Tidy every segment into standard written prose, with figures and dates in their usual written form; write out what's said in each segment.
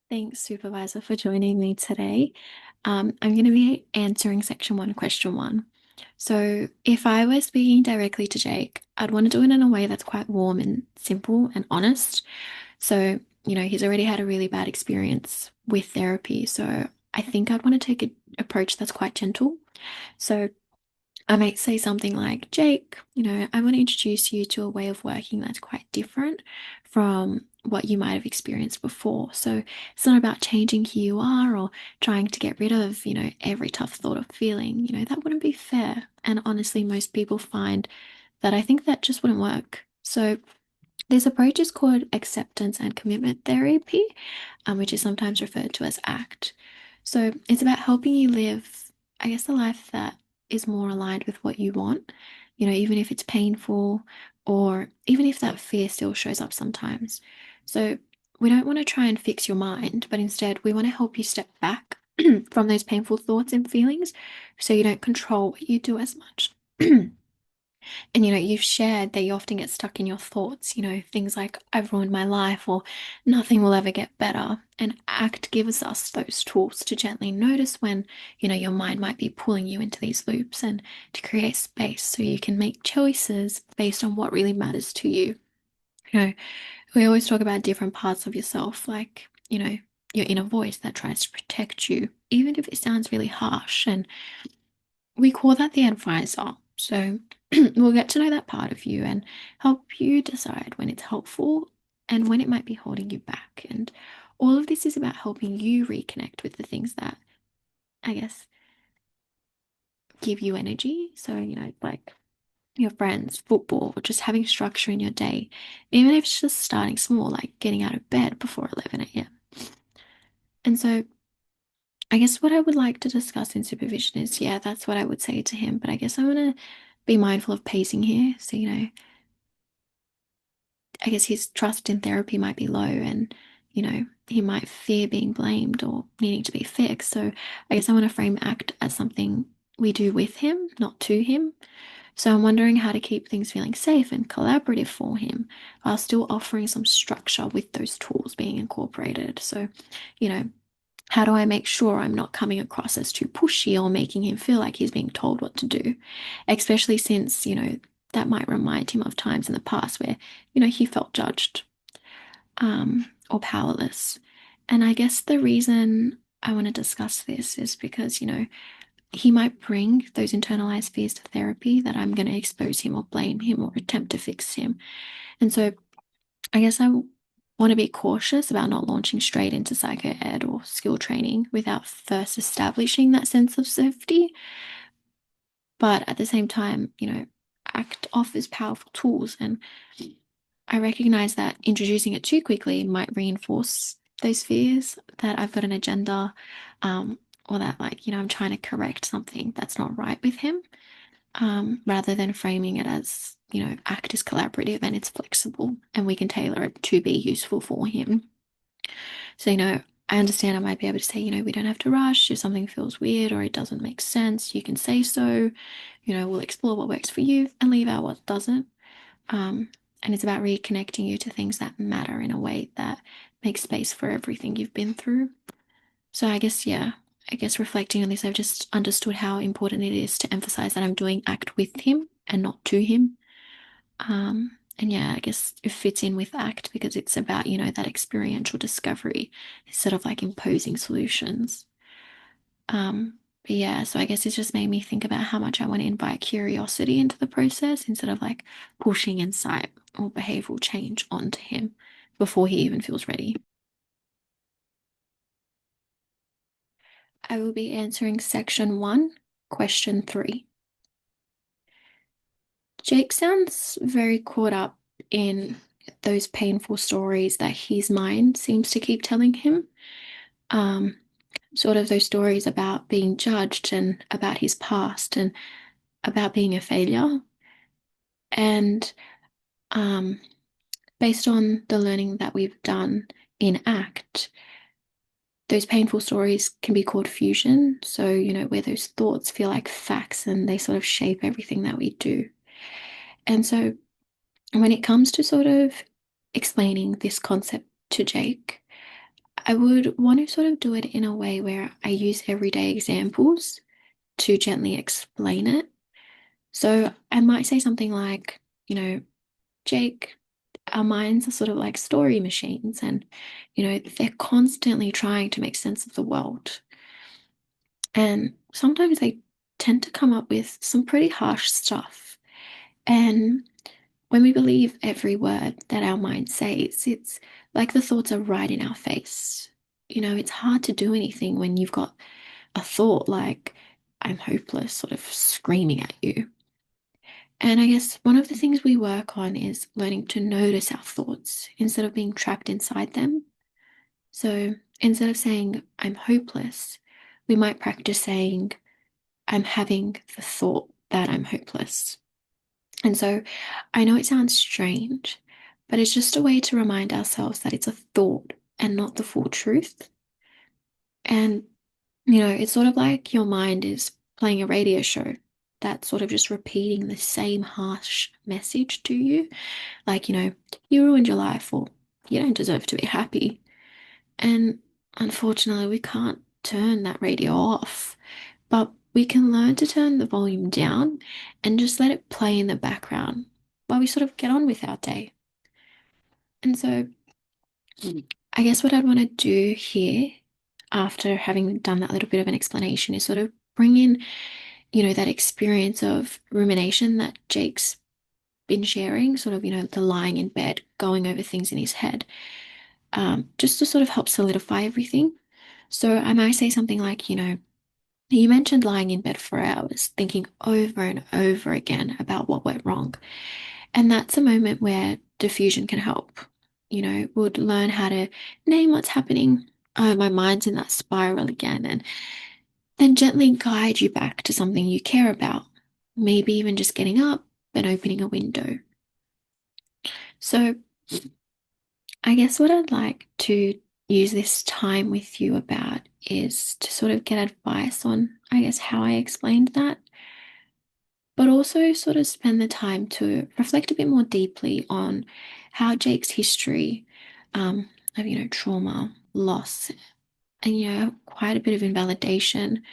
Thanks, Supervisor, for joining me today. I'm going to be answering section one, question one. So, if I were speaking directly to Jake, I'd want to do it in a way that's quite warm and simple and honest. So, he's already had a really bad experience with therapy. So, I think I'd want to take an approach that's quite gentle. So, I might say something like, Jake, I want to introduce you to a way of working that's quite different from what you might have experienced before. So it's not about changing who you are or trying to get rid of, every tough thought or feeling. That wouldn't be fair. And honestly, most people find that I think that just wouldn't work. So this approach is called acceptance and commitment therapy, which is sometimes referred to as ACT. So it's about helping you live, I guess, a life that is more aligned with what you want, even if it's painful or even if that fear still shows up sometimes. So we don't want to try and fix your mind, but instead we want to help you step back from those painful thoughts and feelings so you don't control what you do as much. And you've shared that you often get stuck in your thoughts, things like I've ruined my life or nothing will ever get better. And ACT gives us those tools to gently notice when, your mind might be pulling you into these loops and to create space so you can make choices based on what really matters to you. You know, we always talk about different parts of yourself, like, your inner voice that tries to protect you, even if it sounds really harsh. And we call that the advisor. So we'll get to know that part of you and help you decide when it's helpful and when it might be holding you back. And all of this is about helping you reconnect with the things that, I guess, give you energy. So, like your friends, football, or just having structure in your day, even if it's just starting small, like getting out of bed before 11 a.m. And so I guess what I would like to discuss in supervision is, yeah, that's what I would say to him. But I guess I want to be mindful of pacing here. So, I guess his trust in therapy might be low and, he might fear being blamed or needing to be fixed. So I guess I want to frame ACT as something we do with him, not to him. So I'm wondering how to keep things feeling safe and collaborative for him while still offering some structure with those tools being incorporated. So, you know, how do I make sure I'm not coming across as too pushy or making him feel like he's being told what to do? Especially since, that might remind him of times in the past where, he felt judged or powerless. And I guess the reason I want to discuss this is because, he might bring those internalized fears to therapy that I'm going to expose him or blame him or attempt to fix him. And so I guess I want to be cautious about not launching straight into psycho ed or skill training without first establishing that sense of safety. But at the same time, ACT offers powerful tools, and I recognize that introducing it too quickly might reinforce those fears that I've got an agenda, or that, like, I'm trying to correct something that's not right with him, rather than framing it as, ACT is collaborative and it's flexible and we can tailor it to be useful for him. So, I understand I might be able to say, we don't have to rush. If something feels weird or it doesn't make sense, you can say so. We'll explore what works for you and leave out what doesn't. And it's about reconnecting you to things that matter in a way that makes space for everything you've been through. So I guess reflecting on this, I've just understood how important it is to emphasize that I'm doing ACT with him and not to him. And yeah, I guess it fits in with ACT because it's about, that experiential discovery instead of like imposing solutions. But yeah, so I guess it's just made me think about how much I want to invite curiosity into the process instead of like pushing insight or behavioral change onto him before he even feels ready. I will be answering section one, question three. Jake sounds very caught up in those painful stories that his mind seems to keep telling him. Um, Sort of those stories about being judged and about his past and about being a failure. And um, based on the learning that we've done in ACT, those painful stories can be called fusion. So, where those thoughts feel like facts and they sort of shape everything that we do. And so, when it comes to sort of explaining this concept to Jake, I would want to sort of do it in a way where I use everyday examples to gently explain it. So I might say something like, Jake, our minds are sort of like story machines, and, they're constantly trying to make sense of the world. And sometimes they tend to come up with some pretty harsh stuff. And when we believe every word that our mind says, it's like the thoughts are right in our face. It's hard to do anything when you've got a thought like, I'm hopeless, sort of screaming at you. And I guess one of the things we work on is learning to notice our thoughts instead of being trapped inside them. So instead of saying, I'm hopeless, we might practice saying, I'm having the thought that I'm hopeless. And so I know it sounds strange, but it's just a way to remind ourselves that it's a thought and not the full truth. And, it's sort of like your mind is playing a radio show that's sort of just repeating the same harsh message to you. Like, you ruined your life, or you don't deserve to be happy. And unfortunately, we can't turn that radio off, but we can learn to turn the volume down and just let it play in the background while we sort of get on with our day. And so, I guess what I'd want to do here, after having done that little bit of an explanation, is sort of bring in, that experience of rumination that Jake's been sharing, sort of, the lying in bed, going over things in his head, just to sort of help solidify everything. So I might say something like, you mentioned lying in bed for hours, thinking over and over again about what went wrong. And that's a moment where diffusion can help. Would learn how to name what's happening. Oh, my mind's in that spiral again. And then gently guide you back to something you care about. Maybe even just getting up and opening a window. So I guess what I'd like to use this time with you about is to sort of get advice on, I guess, how I explained that, but also sort of spend the time to reflect a bit more deeply on how Jake's history of, trauma, loss, and, quite a bit of invalidation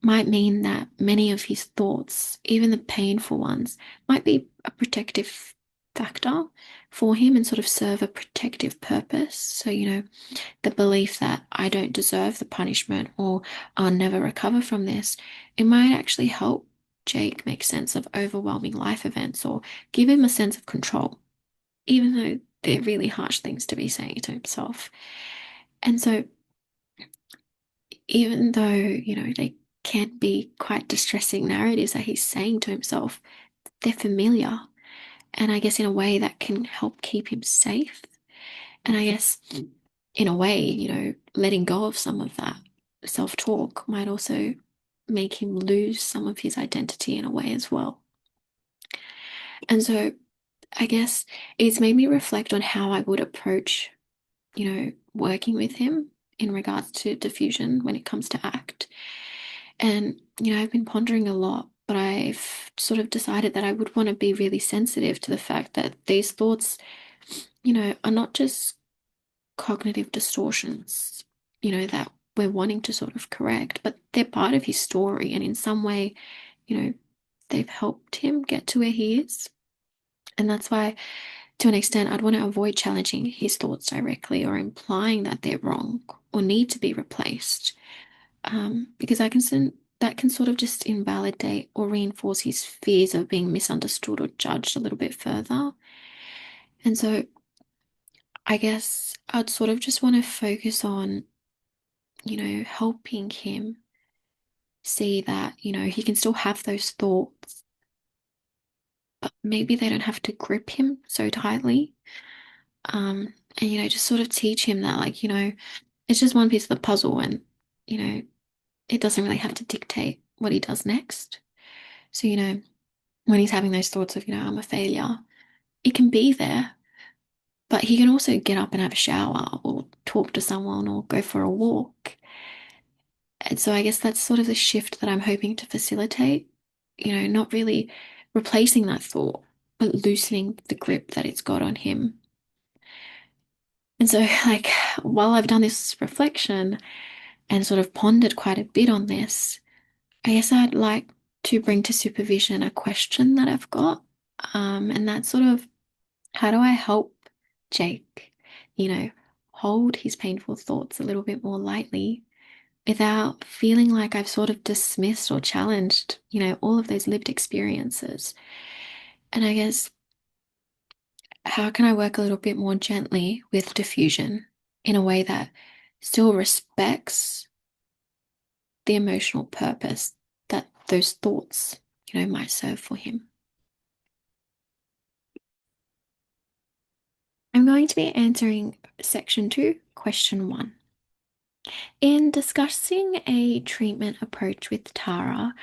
might mean that many of his thoughts, even the painful ones, might be a protective factor for him and sort of serve a protective purpose. So, the belief that I don't deserve the punishment or I'll never recover from this, it might actually help Jake make sense of overwhelming life events or give him a sense of control, even though they're really harsh things to be saying to himself. And so, even though, they can be quite distressing narratives that he's saying to himself, they're familiar. And I guess in a way that can help keep him safe. And I guess in a way, letting go of some of that self talk might also make him lose some of his identity in a way as well. And so I guess it's made me reflect on how I would approach, working with him in regards to diffusion when it comes to ACT. And, I've been pondering a lot, but I've sort of decided that I would want to be really sensitive to the fact that these thoughts, are not just cognitive distortions, that we're wanting to sort of correct, but they're part of his story. And in some way, you know, they've helped him get to where he is. And that's why, to an extent, I'd want to avoid challenging his thoughts directly or implying that they're wrong or need to be replaced. Because that can sort of just invalidate or reinforce his fears of being misunderstood or judged a little bit further. And so I guess I'd sort of just want to focus on, helping him see that, he can still have those thoughts, but maybe they don't have to grip him so tightly. And, just sort of teach him that, like, it's just one piece of the puzzle and, you know, it doesn't really have to dictate what he does next. So, when he's having those thoughts of, I'm a failure, it can be there, but he can also get up and have a shower or talk to someone or go for a walk. And so I guess that's sort of the shift that I'm hoping to facilitate, not really replacing that thought, but loosening the grip that it's got on him. And so, like, while I've done this reflection and sort of pondered quite a bit on this, I guess I'd like to bring to supervision a question that I've got. And that's sort of, how do I help Jake, you know, hold his painful thoughts a little bit more lightly without feeling like I've sort of dismissed or challenged, all of those lived experiences. And I guess, how can I work a little bit more gently with diffusion in a way that still respects the emotional purpose that those thoughts, might serve for him? I'm going to be answering section 2, question 1. In discussing a treatment approach with Tara,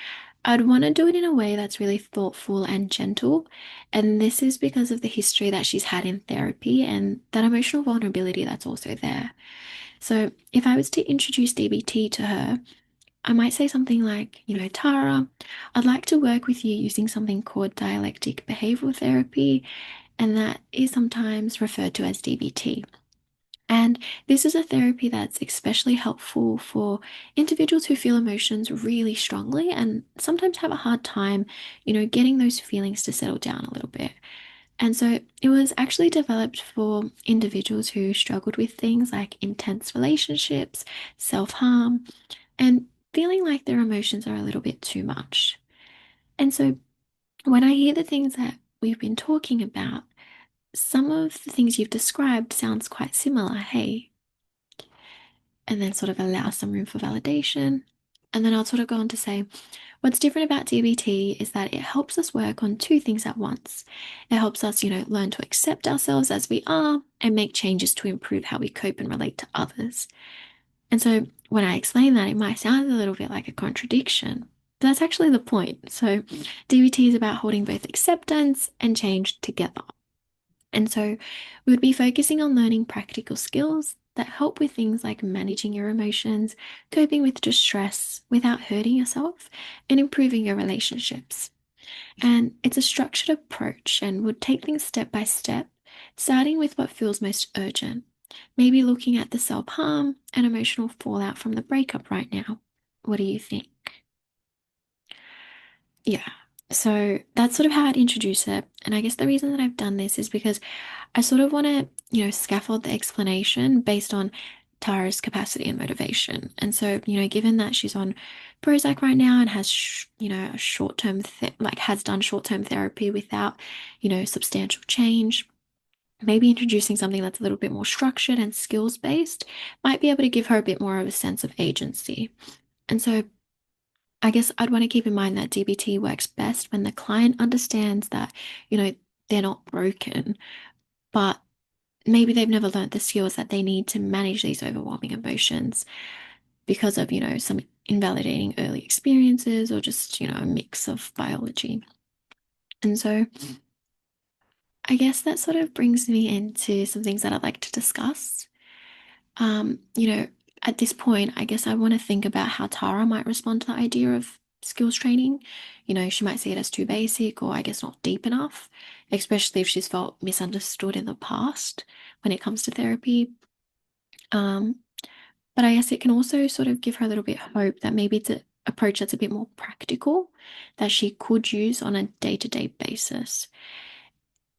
I'd want to do it in a way that's really thoughtful and gentle. And this is because of the history that she's had in therapy and that emotional vulnerability that's also there. So if I was to introduce DBT to her, I might say something like, Tara, I'd like to work with you using something called dialectic behavioral therapy, and that is sometimes referred to as DBT. And this is a therapy that's especially helpful for individuals who feel emotions really strongly and sometimes have a hard time, getting those feelings to settle down a little bit. And so it was actually developed for individuals who struggled with things like intense relationships, self-harm, and feeling like their emotions are a little bit too much. And so when I hear the things that we've been talking about, some of the things you've described sounds quite similar. Hey, and then sort of allow some room for validation. And then I'll sort of go on to say, what's different about DBT is that it helps us work on two things at once. It helps us, learn to accept ourselves as we are and make changes to improve how we cope and relate to others. And so when I explain that, it might sound a little bit like a contradiction. But that's actually the point. So DBT is about holding both acceptance and change together. And so we would be focusing on learning practical skills that help with things like managing your emotions, coping with distress without hurting yourself, and improving your relationships. And it's a structured approach and would take things step by step, starting with what feels most urgent. Maybe looking at the self-harm and emotional fallout from the breakup right now. What do you think? Yeah. So that's sort of how I'd introduce it. And I guess the reason that I've done this is because I sort of want to, scaffold the explanation based on Tara's capacity and motivation. And so, given that she's on Prozac right now and has, a short-term, like has done short-term therapy without, substantial change, maybe introducing something that's a little bit more structured and skills-based might be able to give her a bit more of a sense of agency. And so I guess I'd want to keep in mind that DBT works best when the client understands that, they're not broken, but maybe they've never learned the skills that they need to manage these overwhelming emotions because of, some invalidating early experiences or just, a mix of biology. And so I guess that sort of brings me into some things that I'd like to discuss. Um, you know, at this point, I guess I want to think about how Tara might respond to the idea of skills training. She might see it as too basic or I guess not deep enough, especially if she's felt misunderstood in the past when it comes to therapy. Um, but I guess it can also sort of give her a little bit of hope that maybe it's an approach that's a bit more practical that she could use on a day-to-day basis.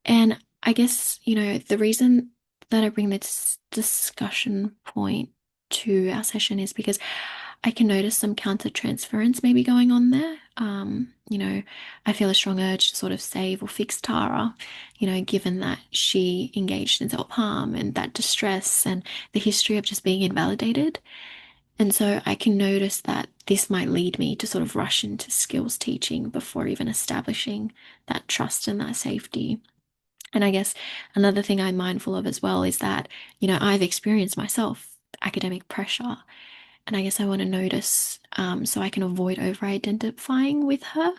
And I guess, the reason that I bring this discussion point to our session is because I can notice some counter transference maybe going on there. I feel a strong urge to sort of save or fix Tara, given that she engaged in self-harm and that distress and the history of just being invalidated. And so I can notice that this might lead me to sort of rush into skills teaching before even establishing that trust and that safety. And I guess another thing I'm mindful of as well is that, I've experienced myself academic pressure. And I guess I want to notice so I can avoid over identifying with her,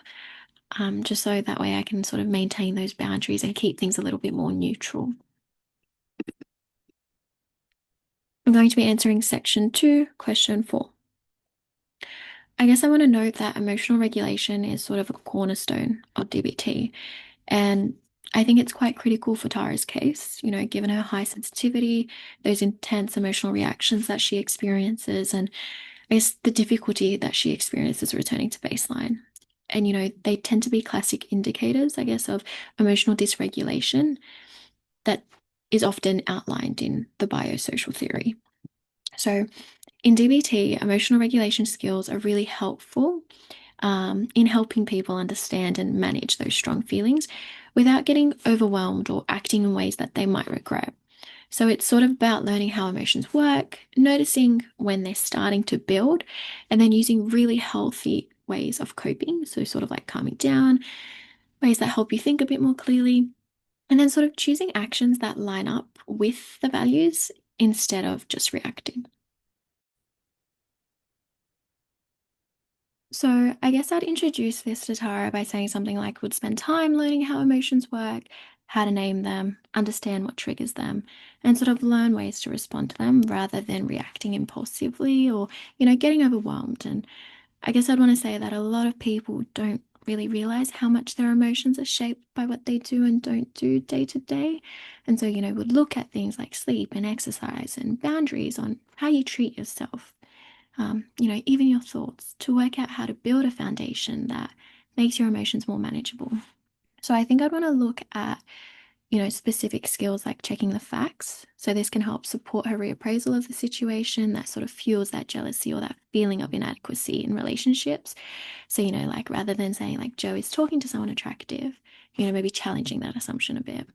just so that way I can sort of maintain those boundaries and keep things a little bit more neutral. I'm going to be answering section 2, question 4. I guess I want to note that emotional regulation is sort of a cornerstone of DBT. And I think it's quite critical for Tara's case, given her high sensitivity, those intense emotional reactions that she experiences, and I guess the difficulty that she experiences returning to baseline. And, they tend to be classic indicators, I guess, of emotional dysregulation that is often outlined in the biosocial theory. So, in DBT, emotional regulation skills are really helpful in helping people understand and manage those strong feelings without getting overwhelmed or acting in ways that they might regret. So it's sort of about learning how emotions work, noticing when they're starting to build, and then using really healthy ways of coping. So, sort of like calming down, ways that help you think a bit more clearly, and then sort of choosing actions that line up with the values instead of just reacting. So I guess I'd introduce this to Tara by saying something like would spend time learning how emotions work, how to name them, understand what triggers them, and sort of learn ways to respond to them rather than reacting impulsively or, getting overwhelmed. And I guess I'd want to say that a lot of people don't really realize how much their emotions are shaped by what they do and don't do day to day. And so, would look at things like sleep and exercise and boundaries on how you treat yourself, even your thoughts, to work out how to build a foundation that makes your emotions more manageable. So I think I'd want to look at, specific skills like checking the facts. So this can help support her reappraisal of the situation that sort of fuels that jealousy or that feeling of inadequacy in relationships. So, like rather than saying like Joe is talking to someone attractive, maybe challenging that assumption a bit.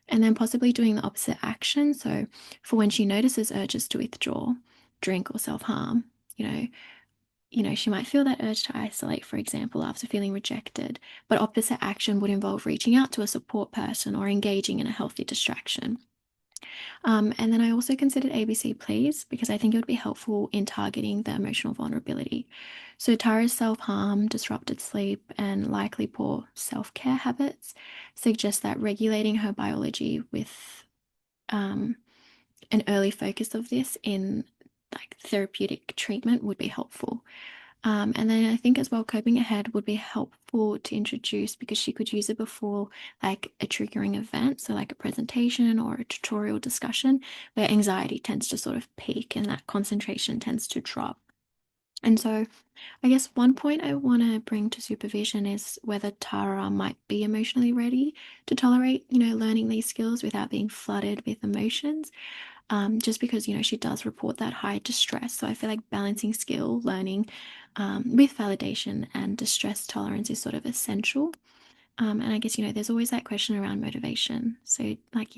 And then possibly doing the opposite action. So for when she notices urges to withdraw, drink or self-harm, you know, she might feel that urge to isolate, for example, after feeling rejected, but opposite action would involve reaching out to a support person or engaging in a healthy distraction. And then I also considered ABC Please because I think it would be helpful in targeting the emotional vulnerability. So Tara's self-harm, disrupted sleep, and likely poor self-care habits suggest that regulating her biology with um, an early focus of this in like therapeutic treatment would be helpful. And then I think as well, coping ahead would be helpful to introduce because she could use it before like a triggering event. So, like a presentation or a tutorial discussion where anxiety tends to sort of peak and that concentration tends to drop. And so, I guess one point I want to bring to supervision is whether Tara might be emotionally ready to tolerate, learning these skills without being flooded with emotions, just because she does report that high distress. So I feel like balancing skill learning with validation and distress tolerance is sort of essential. And I guess there's always that question around motivation. So like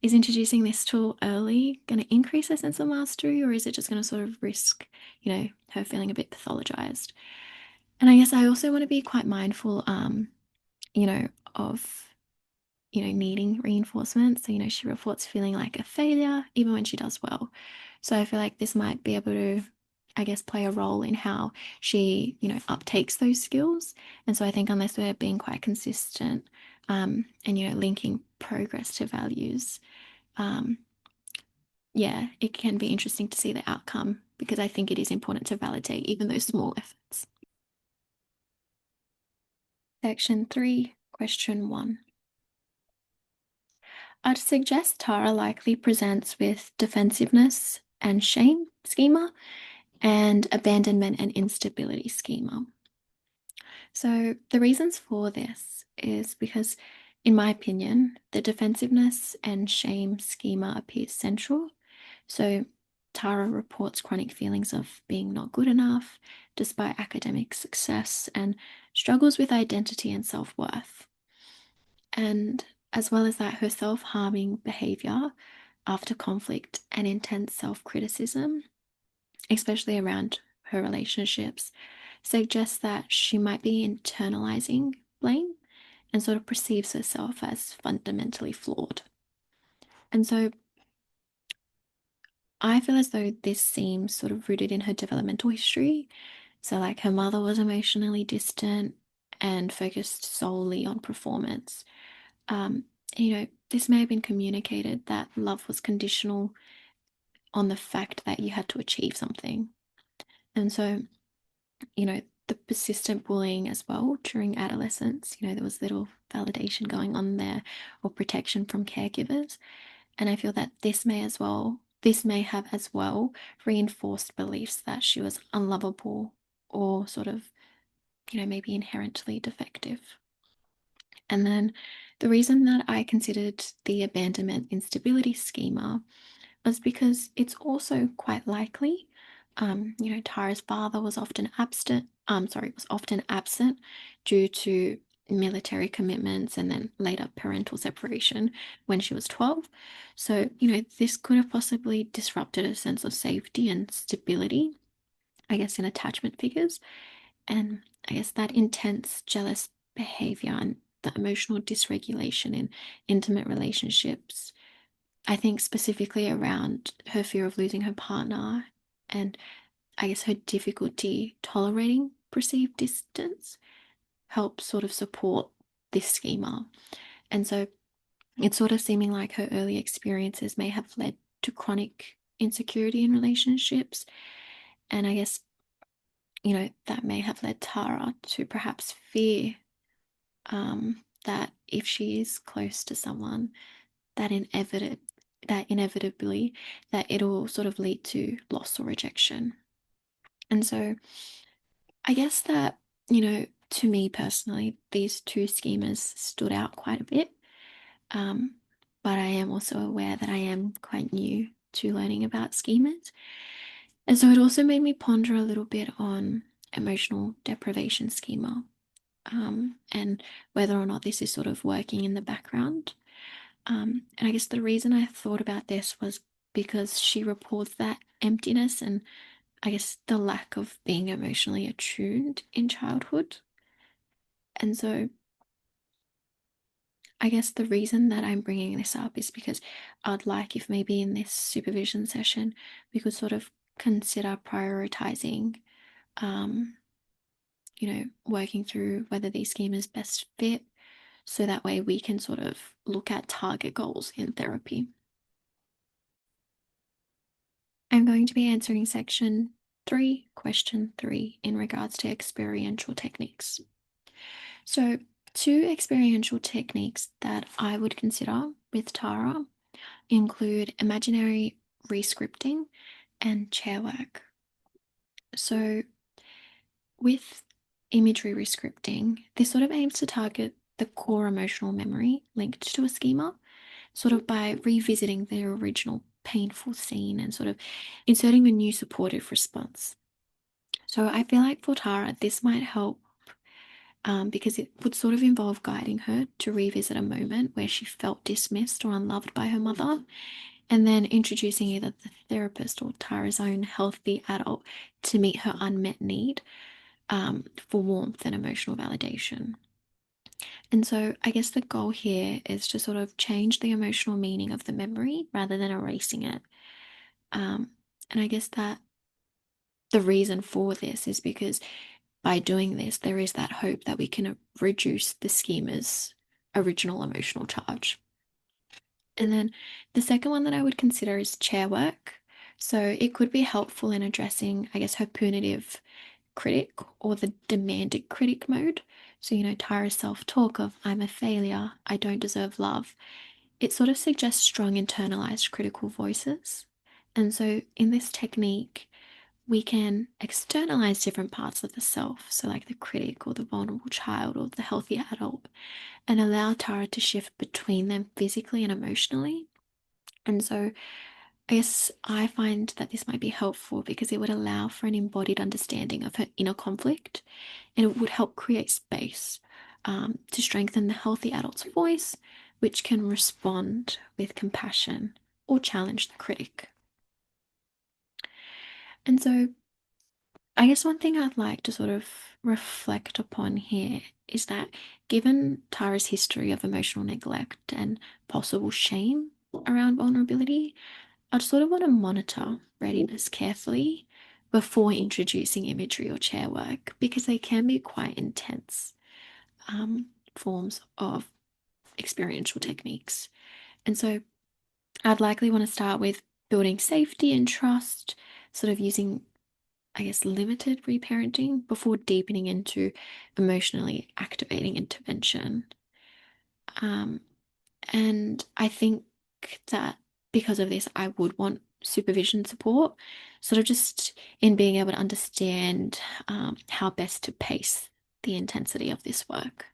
is introducing this tool early going to increase her sense of mastery, or is it just going to sort of risk her feeling a bit pathologized? And I guess I also want to be quite mindful of needing reinforcement. So, she reports feeling like a failure even when she does well. So I feel like this might be able to, I guess, play a role in how she, uptakes those skills. And so I think unless we're being quite consistent and, linking progress to values, um, yeah, it can be interesting to see the outcome because I think it is important to validate even those small efforts. Section 3, question 1. I'd suggest Tara likely presents with defensiveness and shame schema and abandonment and instability schema. So, the reasons for this is because, in my opinion, the defensiveness and shame schema appears central. So, Tara reports chronic feelings of being not good enough despite academic success and struggles with identity and self worth. And as well as that, her self harming behavior after conflict and intense self criticism, especially around her relationships, suggests that she might be internalizing blame and sort of perceives herself as fundamentally flawed. And so I feel as though this seems sort of rooted in her developmental history. So, like, her mother was emotionally distant and focused solely on performance. Um, this may have been communicated that love was conditional on the fact that you had to achieve something. And so, the persistent bullying as well during adolescence. There was little validation going on there or protection from caregivers. And I feel that this may have as well reinforced beliefs that she was unlovable or sort of, maybe inherently defective. And then the reason that I considered the abandonment instability schema was because it's also quite likely. Tara's father was often absent due to military commitments and then later parental separation when she was 12. So, this could have possibly disrupted a sense of safety and stability, I guess, in attachment figures. And I guess that intense, jealous behavior and the emotional dysregulation in intimate relationships, I think specifically around her fear of losing her partner and I guess her difficulty tolerating perceived distance helps sort of support this schema. And so it's sort of seeming like her early experiences may have led to chronic insecurity in relationships. And I guess, that may have led Tara to perhaps fear that if she is close to someone, that inevitably that it'll sort of lead to loss or rejection. And so I guess that, to me personally, these two schemas stood out quite a bit. Um, but I am also aware that I am quite new to learning about schemas. And so it also made me ponder a little bit on emotional deprivation schema, and whether or not this is sort of working in the background. And I guess the reason I thought about this was because she reports that emptiness and I guess the lack of being emotionally attuned in childhood. And so I guess the reason that I'm bringing this up is because I'd like if maybe in this supervision session we could sort of consider prioritizing, um, working through whether these schemas best fit so that way we can sort of look at target goals in therapy. I'm going to be answering section 3, question 3, in regards to experiential techniques. So, two experiential techniques that I would consider with Tara include imaginary rescripting and chair work. So, with imagery rescripting, this sort of aims to target the core emotional memory linked to a schema, sort of by revisiting the original painful scene and sort of inserting a new supportive response. So I feel like for Tara, this might help, because it would sort of involve guiding her to revisit a moment where she felt dismissed or unloved by her mother, and then introducing either the therapist or Tara's own healthy adult to meet her unmet need, for warmth and emotional validation. And so I guess the goal here is to sort of change the emotional meaning of the memory rather than erasing it. And I guess that the reason for this is because by doing this, there is that hope that we can reduce the schema's original emotional charge. And then the second one that I would consider is chair work. So it could be helpful in addressing, I guess, her punitive critic or the demanded critic mode. So, Tyra's self talk of, I'm a failure, I don't deserve love. It sort of suggests strong internalized critical voices. And so, in this technique, we can externalize different parts of the self, so like the critic or the vulnerable child or the healthy adult, and allow Tara to shift between them physically and emotionally. And so I guess I find that this might be helpful because it would allow for an embodied understanding of her inner conflict, and it would help create space, to strengthen the healthy adult's voice, which can respond with compassion or challenge the critic. And so I guess one thing I'd like to sort of reflect upon here is that given Tara's history of emotional neglect and possible shame around vulnerability, I'd sort of want to monitor readiness carefully before introducing imagery or chair work because they can be quite intense, forms of experiential techniques. And so I'd likely want to start with building safety and trust, sort of using I guess, limited reparenting before deepening into emotionally activating intervention. Um, and I think that because of this, I would want supervision support, sort of just in being able to understand how best to pace the intensity of this work.